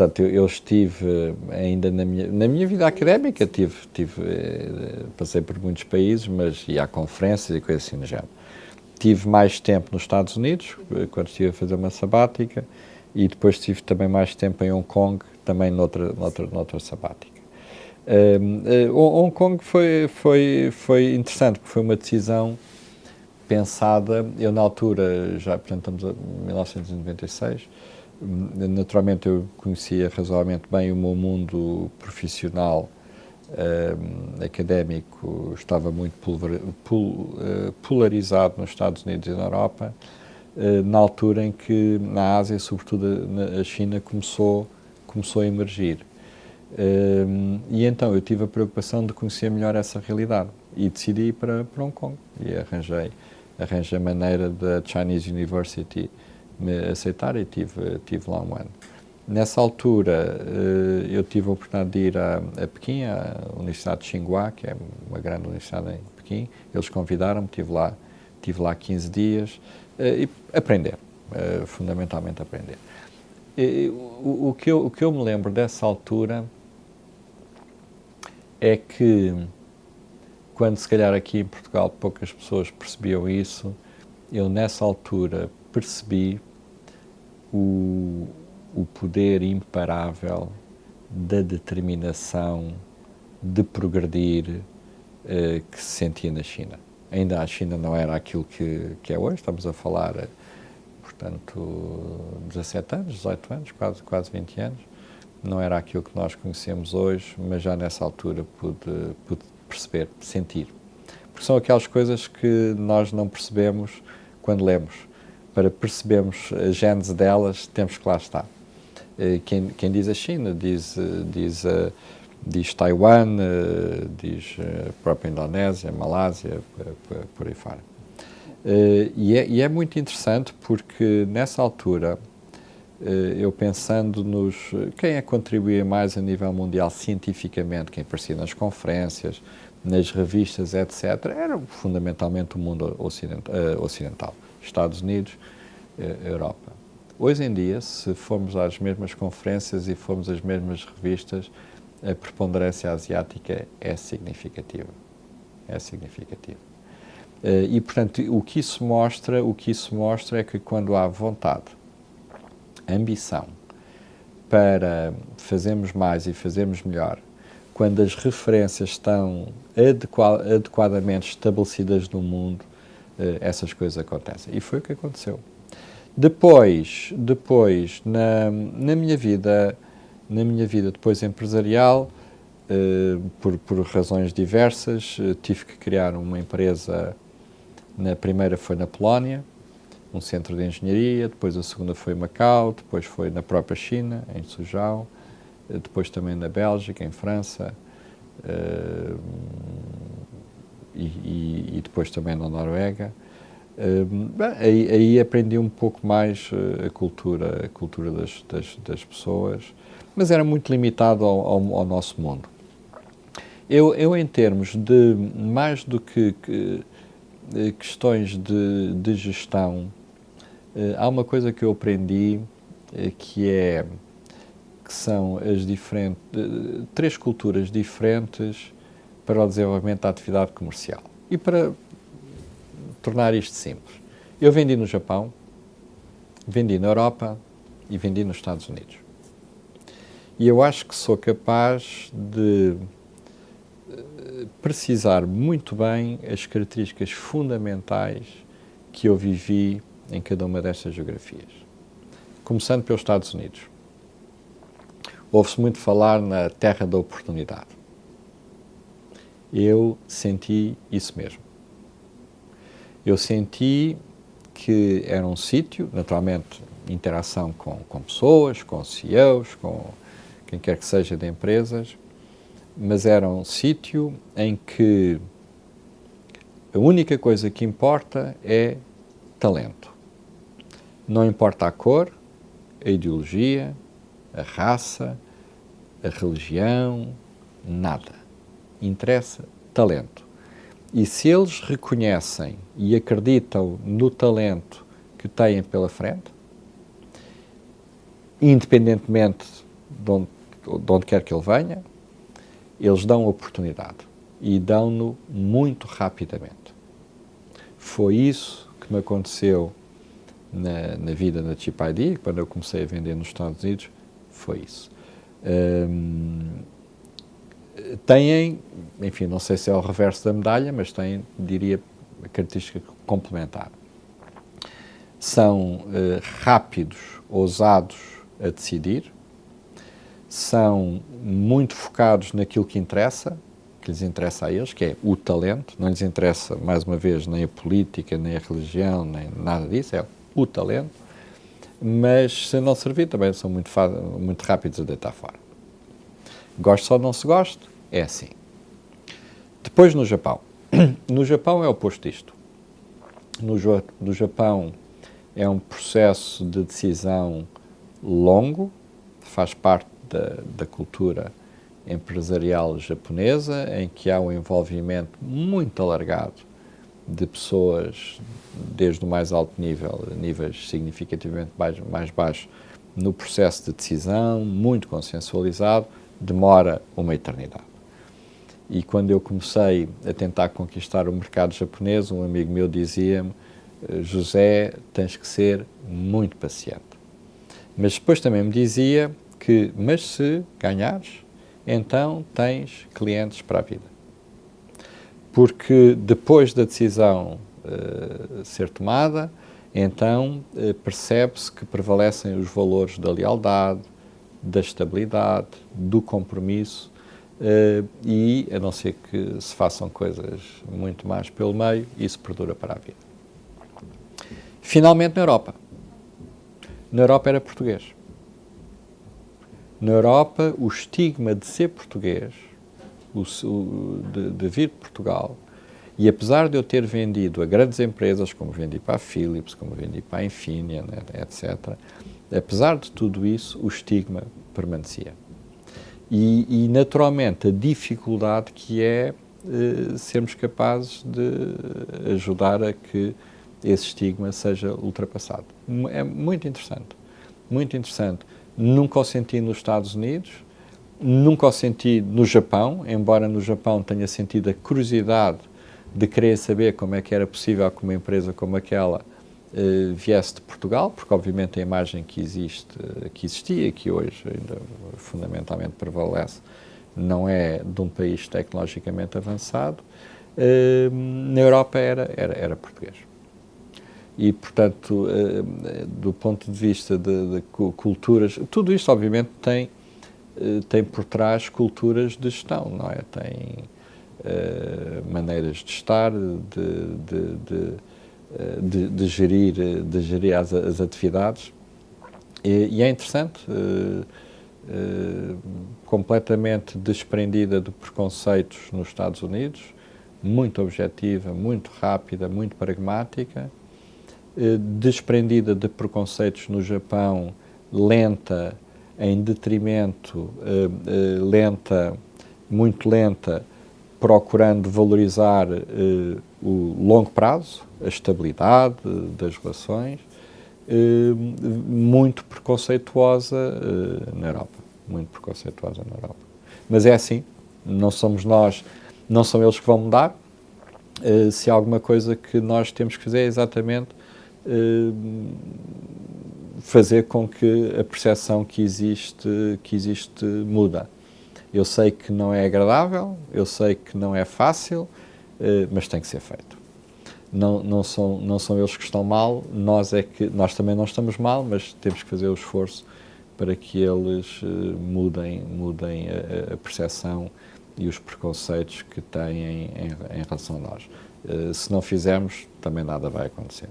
portanto, eu estive ainda na minha vida académica, passei por muitos países, mas ia a conferências e coisas assim no género. Tive mais tempo nos Estados Unidos, quando estive a fazer uma sabática, e depois tive também mais tempo em Hong Kong, também noutra sabática. Hong Kong foi interessante, porque foi uma decisão pensada. Eu, na altura, já, portanto, estamos em 1996, naturalmente eu conhecia razoavelmente bem o meu mundo profissional, académico, estava muito polarizado nos Estados Unidos e na Europa, na altura em que na Ásia, sobretudo a China, começou a emergir. E então eu tive a preocupação de conhecer melhor essa realidade e decidi ir para Hong Kong e arranjei a maneira da Chinese University me aceitar e tive lá um ano. Nessa altura eu tive a oportunidade de ir a Pequim, à Universidade de Tsinghua, que é uma grande universidade em Pequim. Eles convidaram-me, tive lá 15 dias e aprender, fundamentalmente aprender. O que eu me lembro dessa altura é que, quando se calhar aqui em Portugal poucas pessoas percebiam isso, eu nessa altura percebi o poder imparável da determinação de progredir que se sentia na China. Ainda a China não era aquilo que é hoje, estamos a falar, portanto, 17 anos, 18 anos, quase 20 anos. Não era aquilo que nós conhecemos hoje, mas já nessa altura pude perceber, sentir. Porque são aquelas coisas que nós não percebemos quando lemos. Para percebermos a gênese delas, temos que lá estar. Quem diz a China, diz Taiwan, diz a própria Indonésia, Malásia, por aí fora. E é muito interessante porque, nessa altura, eu pensando quem é que contribuía mais a nível mundial cientificamente, quem aparecia nas conferências, nas revistas, etc., era fundamentalmente o mundo ocidental, Estados Unidos, Europa. Hoje em dia, se formos às mesmas conferências e formos às mesmas revistas, a preponderância asiática é significativa. É significativa. E, portanto, o que isso mostra é que quando há vontade, ambição para fazermos mais e fazermos melhor, quando as referências estão adequadamente estabelecidas no mundo, essas coisas acontecem. E foi o que aconteceu. Depois na minha vida depois empresarial, por razões diversas, tive que criar uma empresa. Na primeira foi na Polónia, um centro de engenharia, depois a segunda foi em Macau, depois foi na própria China, em Suzhou, depois também na Bélgica, em França, e depois também na Noruega. Aí aprendi um pouco mais a cultura das pessoas, mas era muito limitado ao nosso mundo. Eu em termos de, mais do que questões de gestão, há uma coisa que eu aprendi que são as três culturas diferentes para o desenvolvimento da atividade comercial. E para tornar isto simples, eu vendi no Japão, vendi na Europa e vendi nos Estados Unidos. E eu acho que sou capaz de precisar muito bem as características fundamentais que eu vivi em cada uma destas geografias. Começando pelos Estados Unidos. Ouve-se muito falar na terra da oportunidade. Eu senti isso mesmo. Eu senti que era um sítio, naturalmente, interação com pessoas, com CEOs, com quem quer que seja de empresas, mas era um sítio em que a única coisa que importa é talento. Não importa a cor, a ideologia, a raça, a religião, nada. Interessa talento. E se eles reconhecem e acreditam no talento que têm pela frente, independentemente de onde quer que ele venha, eles dão oportunidade e dão-no muito rapidamente. Foi isso que me aconteceu na vida da Chip ID, quando eu comecei a vender nos Estados Unidos, foi isso. Têm, enfim, não sei se é o reverso da medalha, mas têm, diria, a característica complementar. São rápidos, ousados a decidir, são muito focados naquilo que interessa, que lhes interessa a eles, que é o talento. Não lhes interessa, mais uma vez, nem a política, nem a religião, nem nada disso, é o talento. Mas, se não servir, também são muito rápidos a deitar fora. Goste ou não se goste, é assim. Depois, no Japão. No Japão é o oposto disto. No Japão é um processo de decisão longo, faz parte da cultura empresarial japonesa, em que há um envolvimento muito alargado de pessoas, desde o mais alto nível a níveis significativamente mais baixos, no processo de decisão, muito consensualizado, demora uma eternidade. E quando eu comecei a tentar conquistar o mercado japonês, um amigo meu dizia-me: José, tens que ser muito paciente. Mas depois também me dizia que, mas se ganhares, então tens clientes para a vida. Porque depois da decisão ser tomada, então percebe-se que prevalecem os valores da lealdade, da estabilidade, do compromisso, e, a não ser que se façam coisas muito mais pelo meio, isso perdura para a vida. Finalmente, na Europa. Na Europa era português. Na Europa, o estigma de ser português, de vir de Portugal, e apesar de eu ter vendido a grandes empresas, como vendi para a Philips, como vendi para a Infineon, etc., apesar de tudo isso, o estigma permanecia. E naturalmente, a dificuldade que é sermos capazes de ajudar a que esse estigma seja ultrapassado. É muito interessante, muito interessante. Nunca o senti nos Estados Unidos, nunca o senti no Japão, embora no Japão tenha sentido a curiosidade de querer saber como é que era possível que uma empresa como aquela viesse de Portugal, porque obviamente a imagem que existia, que hoje ainda fundamentalmente prevalece, não é de um país tecnologicamente avançado. Na Europa era português. E, portanto, do ponto de vista de culturas, tudo isto obviamente tem por trás culturas de gestão, não é? Tem maneiras de estar, de gerir as atividades, e é interessante, completamente desprendida de preconceitos nos Estados Unidos, muito objetiva, muito rápida, muito pragmática, desprendida de preconceitos no Japão, lenta, em detrimento, muito lenta, procurando valorizar o longo prazo, a estabilidade das relações, muito preconceituosa na Europa. Muito preconceituosa na Europa. Mas é assim, não somos nós, não são eles que vão mudar. Se há alguma coisa que nós temos que fazer é exatamente fazer com que a percepção que existe muda. Eu sei que não é agradável, eu sei que não é fácil, mas tem que ser feito. Não são eles que estão mal, nós também não estamos mal, mas temos que fazer o esforço para que eles mudem a percepção e os preconceitos que têm em relação a nós. Se não fizermos, também nada vai acontecer.